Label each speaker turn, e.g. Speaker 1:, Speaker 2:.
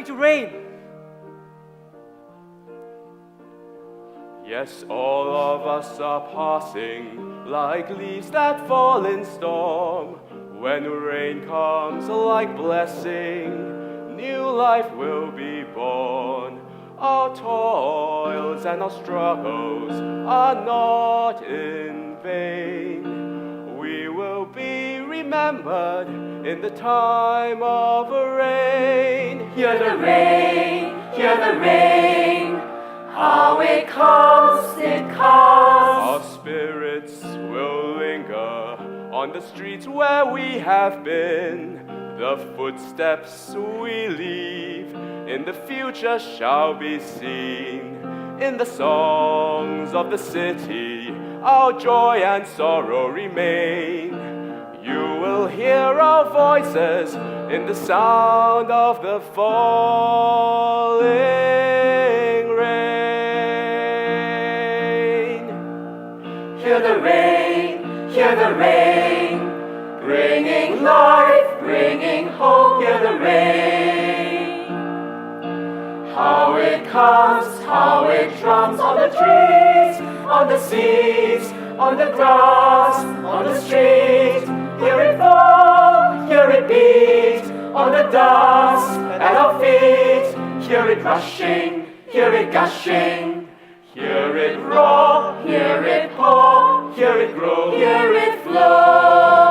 Speaker 1: going to rain.
Speaker 2: Yes, all of us are passing like leaves that fall in storm. When rain comes like blessing, new life will be born. Our toils and our struggles are not in vain. We will be remembered in the time of rain.
Speaker 3: Hear the rain, hear the rain. How it comes, it comes.
Speaker 2: Our spirits will linger on the streets where we have been. The footsteps we leave in the future shall be seen. In the songs of the city, our joy and sorrow remain. You will hear our voices in the sound of the falling rain.
Speaker 3: Hear the rain, hear the rain. Bringing life, bringing hope, hear the rain. How it comes, how it drums on the trees, on the seas, on the grass, on the street. Hear it fall, hear it beat, on the dust at our feet. Hear it rushing, hear it gushing. Hear it roar, hear it pour, hear it grow, hear it flow.